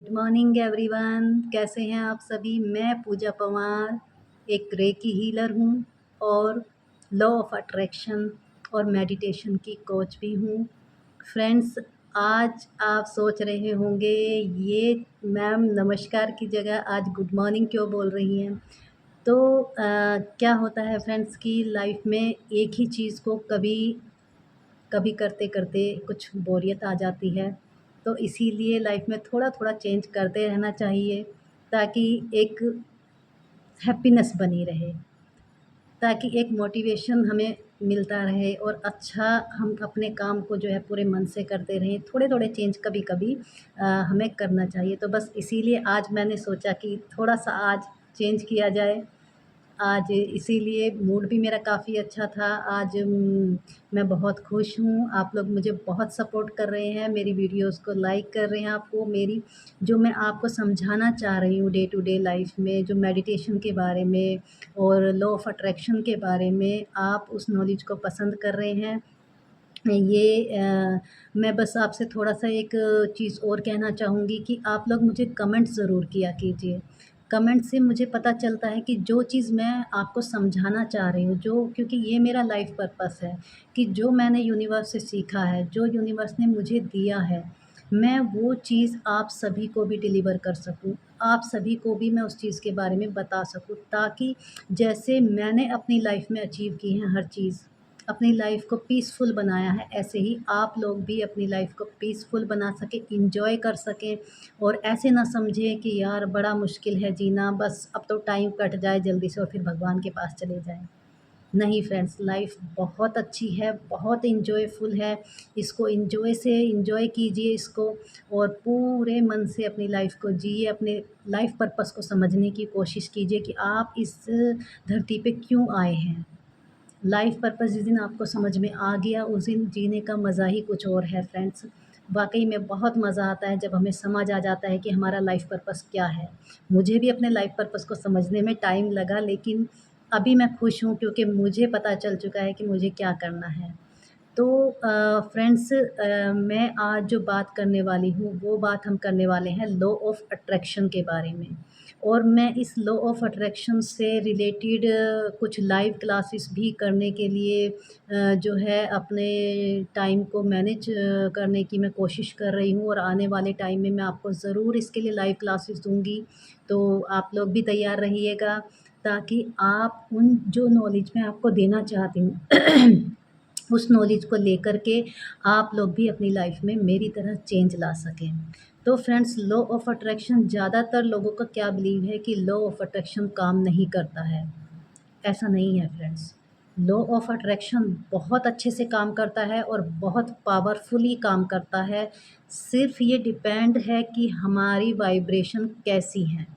Good morning everyone, कैसे हैं आप सभी। मैं पूजा पवार एक रेकी हीलर हूँ और लॉ ऑफ अट्रैक्शन और मेडिटेशन की कोच भी हूँ। फ्रेंड्स, आज आप सोच रहे होंगे ये मैम नमस्कार की जगह आज गुड मॉर्निंग क्यों बोल रही हैं। तो क्या होता है फ्रेंड्स कि लाइफ में एक ही चीज़ को कभी कभी करते करते कुछ बोरियत आ जाती है। तो इसीलिए लाइफ में थोड़ा थोड़ा चेंज करते रहना चाहिए ताकि एक हैप्पीनेस बनी रहे, ताकि एक मोटिवेशन हमें मिलता रहे और अच्छा हम अपने काम को जो है पूरे मन से करते रहें। थोड़े थोड़े चेंज कभी कभी हमें करना चाहिए। तो बस इसीलिए आज मैंने सोचा कि थोड़ा सा आज चेंज किया जाए। आज इसीलिए मूड भी मेरा काफ़ी अच्छा था। आज मैं बहुत खुश हूँ। आप लोग मुझे बहुत सपोर्ट कर रहे हैं, मेरी वीडियोस को लाइक कर रहे हैं। आपको मेरी जो मैं आपको समझाना चाह रही हूँ डे टू डे लाइफ में, जो मेडिटेशन के बारे में और लॉ ऑफ अट्रैक्शन के बारे में, आप उस नॉलेज को पसंद कर रहे हैं। मैं बस आपसे थोड़ा-सा एक चीज़ और कहना चाहूँगी कि आप लोग मुझे कमेंट ज़रूर किया कीजिए। कमेंट से मुझे पता चलता है कि जो चीज़ मैं आपको समझाना चाह रही हूँ, जो क्योंकि ये मेरा लाइफ़ पर्पस है कि जो मैंने यूनिवर्स से सीखा है, जो यूनिवर्स ने मुझे दिया है, मैं वो चीज़ आप सभी को भी डिलीवर कर सकूँ। आप सभी को भी मैं उस चीज़ के बारे में बता सकूँ, ताकि जैसे मैंने अपनी लाइफ़ में अचीव की है हर चीज़, अपनी लाइफ को पीसफुल बनाया है, ऐसे ही आप लोग भी अपनी लाइफ को पीसफुल बना सकें, एंजॉय कर सकें और ऐसे ना समझें कि यार बड़ा मुश्किल है जीना, बस अब तो टाइम कट जाए जल्दी से और फिर भगवान के पास चले जाएँ। नहीं फ्रेंड्स, लाइफ बहुत अच्छी है, बहुत एन्जॉयफुल है। इसको एन्जॉय कीजिए इसको और पूरे मन से अपनी लाइफ को जिए। अपने लाइफ पर्पस को समझने की कोशिश कीजिए कि आप इस धरती पे क्यों आए हैं। लाइफ पर्पस जिस दिन आपको समझ में आ गया, उस दिन जीने का मज़ा ही कुछ और है फ्रेंड्स। वाक़ई में बहुत मज़ा आता है जब हमें समझ आ जाता है कि हमारा लाइफ पर्पस क्या है। मुझे भी अपने लाइफ पर्पस को समझने में टाइम लगा, लेकिन अभी मैं खुश हूँ क्योंकि मुझे पता चल चुका है कि मुझे क्या करना है। तो फ्रेंड्स, मैं आज जो बात करने वाली हूँ वो बात हम करने वाले हैं लॉ ऑफ अट्रैक्शन के बारे में। और मैं इस लॉ ऑफ अट्रैक्शन से रिलेटेड कुछ लाइव क्लासेस भी करने के लिए जो है अपने टाइम को मैनेज करने की मैं कोशिश कर रही हूँ और आने वाले टाइम में मैं आपको ज़रूर इसके लिए लाइव क्लासेस दूँगी। तो आप लोग भी तैयार रहिएगा, ताकि आप उन जो नॉलेज मैं आपको देना चाहती हूँ उस नॉलेज को लेकर के आप लोग भी अपनी लाइफ में मेरी तरह चेंज ला सकें। तो फ्रेंड्स, लॉ ऑफ अट्रैक्शन, ज़्यादातर लोगों का क्या बिलीव है कि लॉ ऑफ अट्रैक्शन काम नहीं करता है। ऐसा नहीं है फ्रेंड्स। लॉ ऑफ अट्रैक्शन बहुत अच्छे से काम करता है और बहुत पावरफुली काम करता है। सिर्फ़ ये डिपेंड है कि हमारी वाइब्रेशन कैसी है।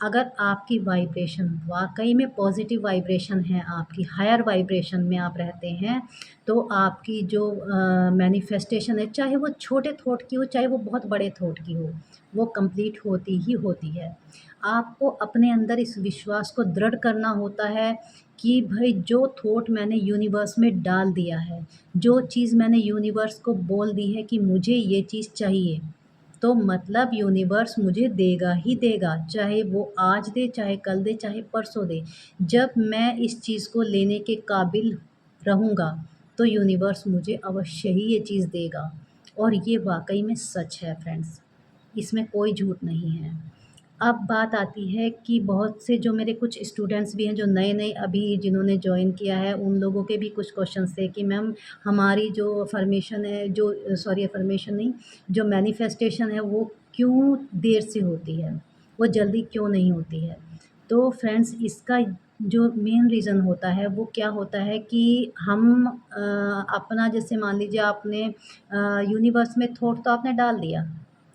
अगर आपकी वाइब्रेशन वाक़ई में पॉज़िटिव वाइब्रेशन है, आपकी हायर वाइब्रेशन में आप रहते हैं, तो आपकी जो मैनिफेस्टेशन है, चाहे वो छोटे थॉट की हो, चाहे वो बहुत बड़े थॉट की हो, वो कंप्लीट होती ही होती है। आपको अपने अंदर इस विश्वास को दृढ़ करना होता है कि भई जो थॉट मैंने यूनिवर्स में डाल दिया है, जो चीज़ मैंने यूनिवर्स को बोल दी है कि मुझे ये चीज़ चाहिए, तो मतलब यूनिवर्स मुझे देगा ही देगा, चाहे वो आज दे, चाहे कल दे, चाहे परसों दे। जब मैं इस चीज़ को लेने के काबिल रहूँगा, तो यूनिवर्स मुझे अवश्य ही ये चीज़ देगा। और ये वाक़ई में सच है फ्रेंड्स, इसमें कोई झूठ नहीं है। अब बात आती है कि बहुत से जो मेरे कुछ स्टूडेंट्स भी हैं जो नए-नए अभी जिन्होंने जॉइन किया है, उन लोगों के भी कुछ क्वेश्चन्स थे कि मैम हमारी जो अफ़र्मेशन है, जो सॉरी अफ़र्मेशन नहीं, जो मैनिफेस्टेशन है वो क्यों देर से होती है? वो जल्दी क्यों नहीं होती है? तो फ्रेंड्स, इसका जो मेन रीज़न होता है वो क्या होता है कि हम अपना जैसे मान लीजिए आपने यूनिवर्स में थॉट तो आपने डाल दिया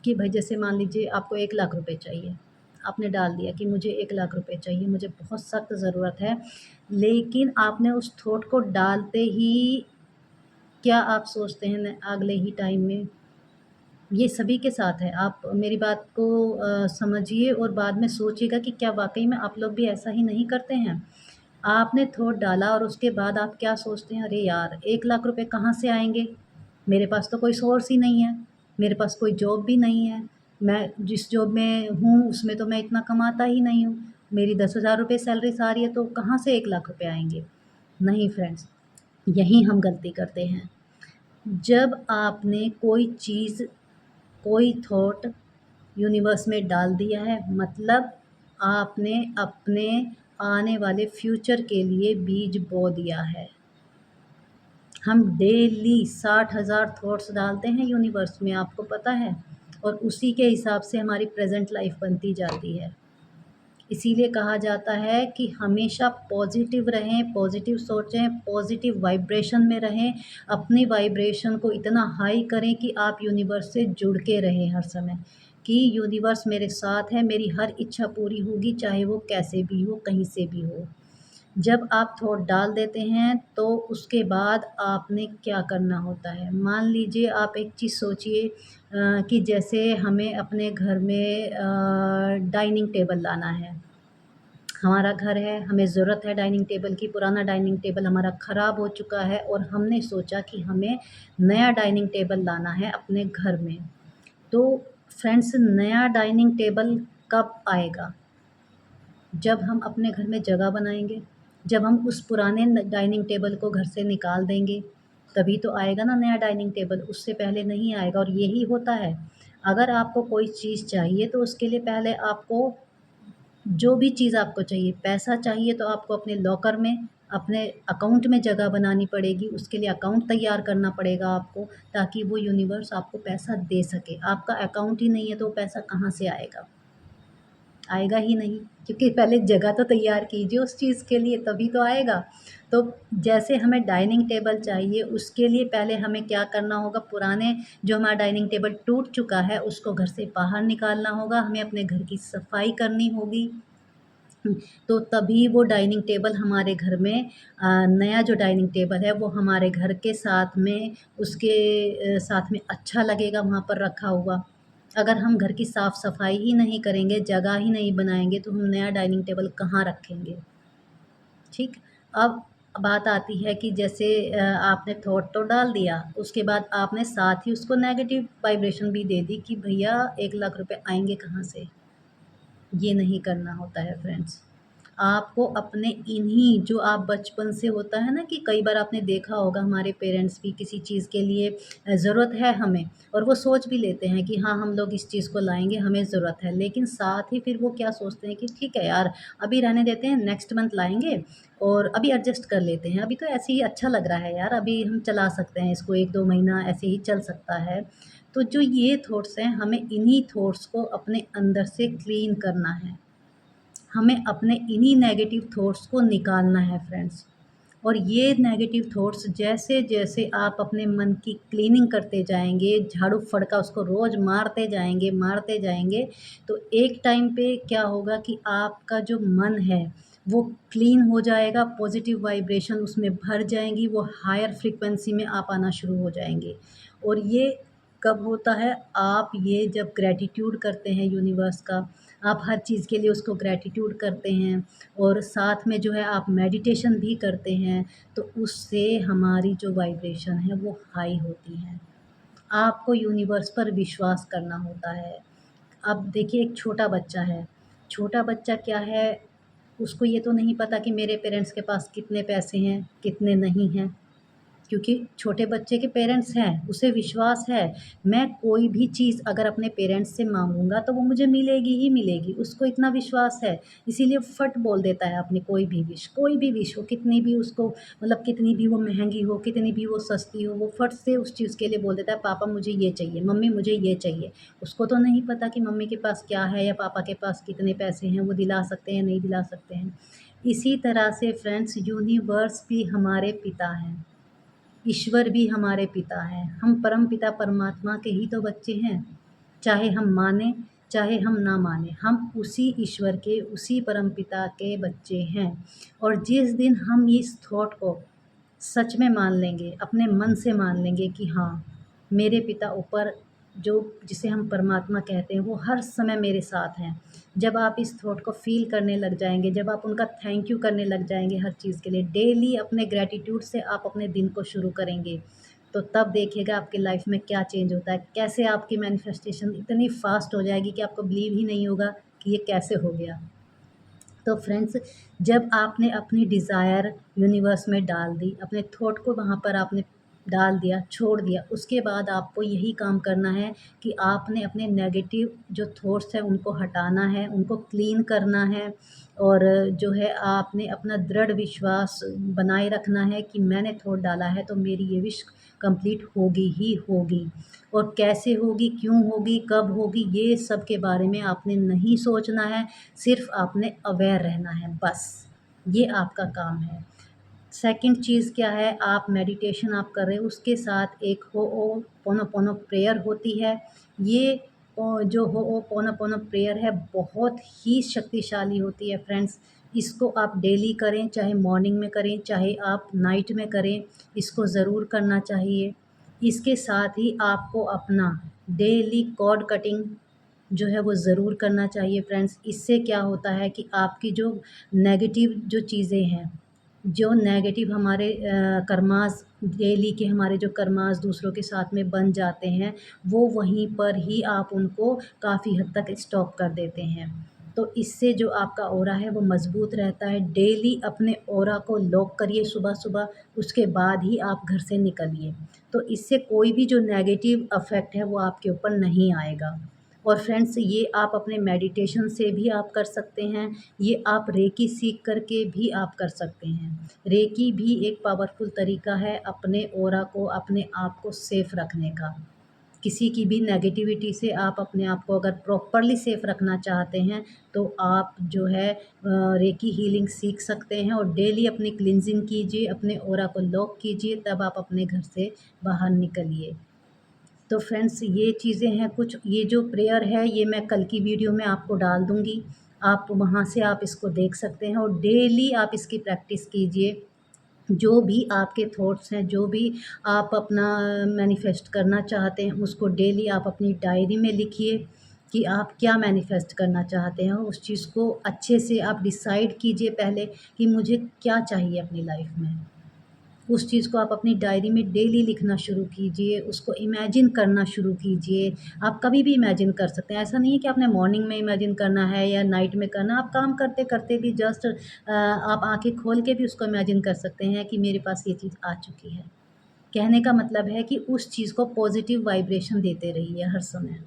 कि भई जैसे मान लीजिए आपको 1 लाख रुपए चाहिए। आपने डाल दिया कि मुझे 1 लाख रुपए चाहिए, मुझे बहुत सख्त ज़रूरत है। लेकिन आपने उस थॉट को डालते ही क्या आप सोचते हैं न अगले ही टाइम में, ये सभी के साथ है। आप मेरी बात को समझिए और बाद में सोचिएगा कि क्या वाक़ई में आप लोग भी ऐसा ही नहीं करते हैं? आपने थॉट डाला और उसके बाद आप क्या सोचते हैं, अरे यार 1 लाख रुपए कहाँ से आएँगे? मेरे पास तो कोई सोर्स ही नहीं है, मेरे पास कोई जॉब भी नहीं है, मैं जिस जॉब में हूँ उसमें तो मैं इतना कमाता ही नहीं हूँ। मेरी 10,000 रुपए सैलरी से आ रही है तो कहाँ से 1 लाख रुपए आएँगे? नहीं फ्रेंड्स, यहीं हम गलती करते हैं। जब आपने कोई चीज़, कोई थॉट यूनिवर्स में डाल दिया है, मतलब आपने अपने आने वाले फ्यूचर के लिए बीज बो दिया है। हम डेली 60,000 थॉट्स डालते हैं यूनिवर्स में, आपको पता है? और उसी के हिसाब से हमारी प्रेज़ेंट लाइफ़ बनती जाती है। इसीलिए कहा जाता है कि हमेशा पॉजिटिव रहें, पॉजिटिव सोचें, पॉजिटिव वाइब्रेशन में रहें। अपनी वाइब्रेशन को इतना हाई करें कि आप यूनिवर्स से जुड़ के रहें हर समय, कि यूनिवर्स मेरे साथ है, मेरी हर इच्छा पूरी होगी, चाहे वो कैसे भी हो, कहीं से भी हो। जब आप थॉट डाल देते हैं तो उसके बाद आपने क्या करना होता है। मान लीजिए आप एक चीज़ सोचिए, कि जैसे हमें अपने घर में डाइनिंग टेबल लाना है। हमारा घर है, हमें ज़रूरत है डाइनिंग टेबल की, पुराना डाइनिंग टेबल हमारा ख़राब हो चुका है और हमने सोचा कि हमें नया डाइनिंग टेबल लाना है अपने घर में। तो फ्रेंड्स, नया डाइनिंग टेबल कब आएगा? जब हम अपने घर में जगह बनाएँगे, जब हम उस पुराने डाइनिंग टेबल को घर से निकाल देंगे, तभी तो आएगा ना नया डाइनिंग टेबल, उससे पहले नहीं आएगा। और यही होता है, अगर आपको कोई चीज़ चाहिए तो उसके लिए पहले आपको, जो भी चीज़ आपको चाहिए, पैसा चाहिए तो आपको अपने लॉकर में, अपने अकाउंट में जगह बनानी पड़ेगी, उसके लिए अकाउंट तैयार करना पड़ेगा आपको, ताकि वो यूनिवर्स आपको पैसा दे सके। आपका अकाउंट ही नहीं है तो वो पैसा कहाँ से आएगा? आएगा ही नहीं, क्योंकि पहले जगह तो तैयार कीजिए उस चीज़ के लिए, तभी तो आएगा। तो जैसे हमें डाइनिंग टेबल चाहिए, उसके लिए पहले हमें क्या करना होगा, पुराने जो हमारा डाइनिंग टेबल टूट चुका है उसको घर से बाहर निकालना होगा, हमें अपने घर की सफाई करनी होगी। तो तभी वो डाइनिंग टेबल हमारे घर में, नया जो डाइनिंग टेबल है वो हमारे घर के साथ में, उसके साथ में अच्छा लगेगा वहाँ पर रखा हुआ। अगर हम घर की साफ-सफाई ही नहीं करेंगे, जगह ही नहीं बनाएँगे तो हम नया डाइनिंग टेबल कहाँ रखेंगे? ठीक? अब बात आती है कि जैसे आपने थॉट तो डाल दिया, उसके बाद आपने साथ ही उसको नेगेटिव वाइब्रेशन भी दे दी कि भैया 1 लाख रुपए आएँगे कहाँ से? ये नहीं करना होता है फ्रेंड्स। आपको अपने इन्हीं, जो आप बचपन से होता है ना, कि कई बार आपने देखा होगा हमारे पेरेंट्स भी किसी चीज़ के लिए ज़रूरत है हमें, और वो सोच भी लेते हैं कि हाँ, हम लोग इस चीज़ को लाएँगे, हमें ज़रूरत है। लेकिन साथ ही फिर वो क्या सोचते हैं कि ठीक है यार, अभी रहने देते हैं, नेक्स्ट मंथ लाएँगे और अभी एडजस्ट कर लेते हैं। अभी तो ऐसे ही अच्छा लग रहा है यार, अभी हम चला सकते हैं इसको, 1-2 महीना ऐसे ही चल सकता है। तो जो ये थॉट्स हैं, हमें इन्हीं थॉट्स को अपने अंदर से क्लीन करना है। हमें अपने इन्हीं नेगेटिव थॉट्स को निकालना है फ्रेंड्स। और ये नेगेटिव थॉट्स जैसे-जैसे आप अपने मन की क्लीनिंग करते जाएँगे, झाड़ू-फड़का उसको रोज़ मारते जाएँगे, तो एक टाइम पे क्या होगा कि आपका जो मन है, वो क्लीन हो जाएगा, पॉज़िटिव वाइब्रेशन उसमें भर जाएँगी, वो हायर फ्रीक्वेंसी में आप आना शुरू हो जाएँगे। और ये कब होता है? आप ये जब ग्रैटिट्यूड करते हैं यूनिवर्स का, आप हर चीज़ के लिए उसको ग्रैटिट्यूड करते हैं और साथ में जो है आप मेडिटेशन भी करते हैं, तो उससे हमारी जो वाइब्रेशन है वो हाई होती है। आपको यूनिवर्स पर विश्वास करना होता है। अब देखिए, एक छोटा बच्चा है, छोटा बच्चा क्या है, उसको ये तो नहीं पता कि मेरे पेरेंट्स के पास कितने पैसे हैं, कितने नहीं हैं। क्योंकि छोटे बच्चे के पेरेंट्स हैं, उसे विश्वास है, मैं कोई भी चीज़ अगर अपने पेरेंट्स से माँगूँगा तो वो मुझे मिलेगी ही मिलेगी, उसको इतना विश्वास है। इसीलिए फट बोल देता है अपनी कोई भी विश हो, कितनी भी उसको, मतलब कितनी भी वो महँगी हो, कितनी भी वो सस्ती हो, वो फट से उस चीज़ के लिए बोल देता है, पापा मुझे ये चाहिए, मम्मी मुझे ये चाहिए। उसको तो नहीं पता कि मम्मी के पास क्या है या पापा के पास कितने पैसे हैं, वो दिला सकते हैं, नहीं दिला सकते हैं। इसी तरह से फ्रेंड्स, यूनिवर्स भी हमारे पिता हैं। ईश्वर भी हमारे पिता हैं। हम परमपिता परमात्मा के ही तो बच्चे हैं। चाहे हम मानें, चाहे हम ना मानें, हम उसी ईश्वर के, उसी परमपिता के बच्चे हैं। और जिस दिन हम इस थॉट को सच में मान लेंगे, अपने मन से मान लेंगे कि हाँ, मेरे पिता ऊपर, जो जिसे हम परमात्मा कहते हैं, वो हर समय मेरे साथ हैं। जब आप इस थॉट को फ़ील करने लग जाएँगे, जब आप उनका थैंक यू करने लग जाएँगे हर चीज़ के लिए, डेली अपने ग्रैटिट्यूड से आप अपने दिन को शुरू करेंगे, तो तब देखिएगा आपकी लाइफ में क्या चेंज होता है, कैसे आपकी मैनिफेस्टेशन इतनी फास्ट हो जाएगी कि आपको बिलीव ही नहीं होगा कि ये कैसे हो गया। तो फ्रेंड्स, जब आपने अपनी डिज़ायर यूनिवर्स में डाल दी, अपने थॉट को वहाँ पर आपने डाल दिया, छोड़ दिया, उसके बाद आपको यही काम करना है कि आपने अपने नेगेटिव जो थॉट्स हैं उनको हटाना है, उनको क्लीन करना है, और जो है आपने अपना दृढ़ विश्वास बनाए रखना है कि मैंने थॉट डाला है तो मेरी ये विश कंप्लीट होगी ही होगी। और कैसे होगी, क्यों होगी, कब होगी, ये सब के बारे में आपने नहीं सोचना है, सिर्फ आपने अवेयर रहना है बस, ये आपका काम है। सेकंड चीज़ क्या है, आप मेडिटेशन आप कर रहे हो, उसके साथ एक होओपोनोपोनो प्रेयर होती है। ये जो होओपोनोपोनो प्रेयर है बहुत ही शक्तिशाली होती है फ्रेंड्स। इसको आप डेली करें, चाहे मॉर्निंग में करें, चाहे आप नाइट में करें, इसको ज़रूर करना चाहिए। इसके साथ ही आपको अपना डेली कॉर्ड कटिंग जो है वो ज़रूर करना चाहिए फ्रेंड्स। इससे क्या होता है कि आपकी जो नेगेटिव जो चीज़ें हैं, जो नेगेटिव हमारे कर्मास डेली के हमारे जो कर्मास दूसरों के साथ में बन जाते हैं, वो वहीं पर ही आप उनको काफ़ी हद तक स्टॉप कर देते हैं। तो इससे जो आपका ऑरा है वो मज़बूत रहता है। डेली अपने ऑरा को लॉक करिए सुबह-सुबह, उसके बाद ही आप घर से निकलिए। तो इससे कोई भी जो नेगेटिव इफ़ेक्ट है वो आपके ऊपर नहीं आएगा। और फ्रेंड्स, ये आप अपने मेडिटेशन से भी आप कर सकते हैं, ये आप रेकी सीख कर के भी आप कर सकते हैं। रेकी भी एक पावरफुल तरीका है अपने ऑरा को, अपने आप को सेफ़ रखने का। किसी की भी नेगेटिविटी से आप अपने आप को अगर प्रॉपरली सेफ़ रखना चाहते हैं, तो आप जो है रेकी हीलिंग सीख सकते हैं और डेली अपनी क्लींजिंग कीजिए, अपने ऑरा को लॉक कीजिए, तब आप अपने घर से बाहर निकलिए। तो फ्रेंड्स, ये चीज़ें हैं कुछ, ये जो प्रेयर है ये मैं कल की वीडियो में आपको डाल दूँगी। आप वहाँ से आप इसको देख सकते हैं और डेली आप इसकी प्रैक्टिस कीजिए। जो भी आपके थॉट्स हैं, जो भी आप अपना मैनिफेस्ट करना चाहते हैं, उसको डेली आप अपनी डायरी में लिखिए कि आप क्या मैनिफेस्ट करना चाहते हैं। उस चीज़ को अच्छे से आप डिसाइड कीजिए पहले कि मुझे क्या चाहिए अपनी लाइफ़ में। उस चीज़ को आप अपनी डायरी में डेली लिखना शुरू कीजिए, उसको इमेजिन करना शुरू कीजिए। आप कभी भी इमेजिन कर सकते हैं, ऐसा नहीं है कि आपने मॉर्निंग में इमेजिन करना है या नाइट में करना है, आप काम करते-करते भी जस्ट आप आँखें खोल के भी उसको इमेजिन कर सकते हैं कि मेरे पास ये चीज़ आ चुकी है। कहने का मतलब है कि उस चीज़ को पॉज़िटिव वाइब्रेशन देते रहिए हर समय।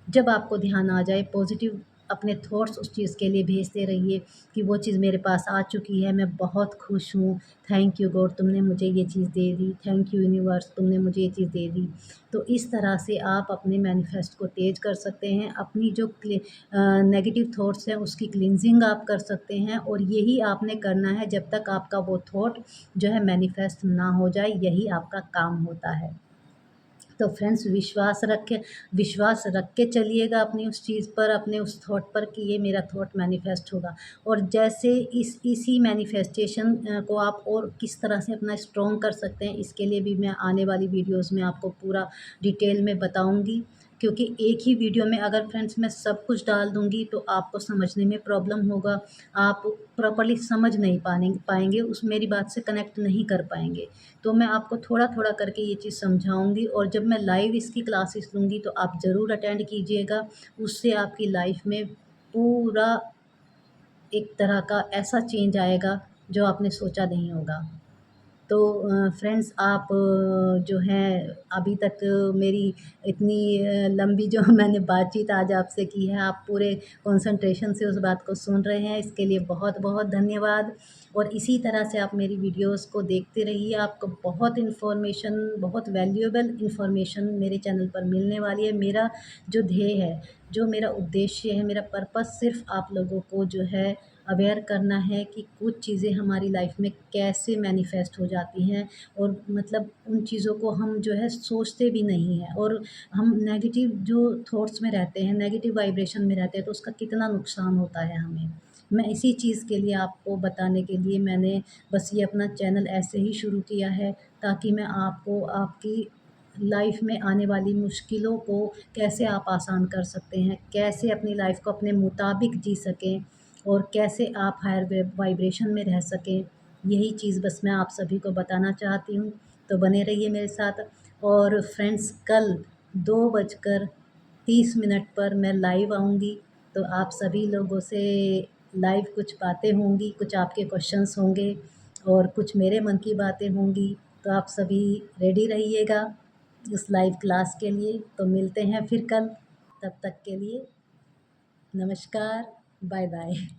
जब आपको ध्यान आ जाए पॉज़िटिव अपने थॉट्स उस चीज़ के लिए भेजते रहिए कि वो चीज़ मेरे पास आ चुकी है, मैं बहुत खुश हूँ, थैंक यू गॉड तुमने मुझे ये चीज़ दे दी, थैंक यू यूनिवर्स तुमने मुझे ये चीज़ दे दी। तो इस तरह से आप अपने मैनिफेस्ट को तेज़ कर सकते हैं, अपनी जो नेगेटिव थॉट्स हैं उसकी क्लींजिंग आप कर सकते हैं, और यही आपने करना है जब तक आपका वो थॉट जो है मैनिफेस्ट ना हो जाए, यही आपका काम होता है। तो फ्रेंड्स, विश्वास रख के चलिएगा अपनी उस चीज़ पर, अपने उस थॉट पर कि ये मेरा थॉट मैनिफेस्ट होगा। और जैसे इसी मैनिफेस्टेशन को आप और किस तरह से अपना स्ट्रॉन्ग कर सकते हैं, इसके लिए भी मैं आने वाली वीडियोज़ में आपको पूरा डिटेल में बताऊँगी। क्योंकि एक ही वीडियो में अगर फ्रेंड्स मैं सब कुछ डाल दूँगी तो आपको समझने में प्रॉब्लम होगा, आप प्रॉपर्ली समझ नहीं पाएँगे, उस मेरी बात से कनेक्ट नहीं कर पाएँगे। तो मैं आपको थोड़ा-थोड़ा करके ये चीज़ समझाऊँगी, और जब मैं लाइव इसकी क्लासेस लूँगी तो आप ज़रूर अटेंड कीजिएगा। उससे आपकी लाइफ़ में पूरा एक तरह का ऐसा चेंज आएगा जो आपने सोचा नहीं होगा। तो फ्रेंड्स, आप जो हैं अभी तक मेरी इतनी लंबी जो मैंने बातचीत आज आपसे की है, आप पूरे कंसंट्रेशन से उस बात को सुन रहे हैं, इसके लिए बहुत-बहुत धन्यवाद। और इसी तरह से आप मेरी वीडियोज़ को देखते रहिए, आपको बहुत वैल्यूएबल इन्फॉर्मेशन मेरे चैनल पर मिलने वाली है। मेरा जो ध्येय है, जो मेरा उद्देश्य है, मेरा पर्पस सिर्फ़ आप लोगों को जो है अवेयर करना है कि कुछ चीज़ें हमारी लाइफ में कैसे मैनिफेस्ट हो जाती हैं, और मतलब उन चीज़ों को हम जो है सोचते भी नहीं हैं, और हम नेगेटिव जो थॉट्स में रहते हैं, नेगेटिव वाइब्रेशन में रहते हैं, तो उसका कितना नुकसान होता है हमें। मैं इसी चीज़ के लिए आपको बताने के लिए मैंने बस ये अपना चैनल ऐसे ही शुरू किया है, ताकि मैं आपको आपकी लाइफ में आने वाली मुश्किलों को कैसे आप आसान कर सकते हैं, कैसे अपनी लाइफ को अपने मुताबिक जी सकें, और कैसे आप हायर वाइब्रेशन में रह सकें, यही चीज़ बस मैं आप सभी को बताना चाहती हूँ। तो बने रहिए मेरे साथ। और फ्रेंड्स, कल 2:30 पर मैं लाइव आऊँगी, तो आप सभी लोगों से लाइव कुछ बातें होंगी, कुछ आपके क्वेश्चंस होंगे और कुछ मेरे मन की बातें होंगी। तो आप सभी रेडी रहिएगा इस लाइव क्लास के लिए। तो मिलते हैं फिर कल, तब तक के लिए नमस्कार, बाय बाय।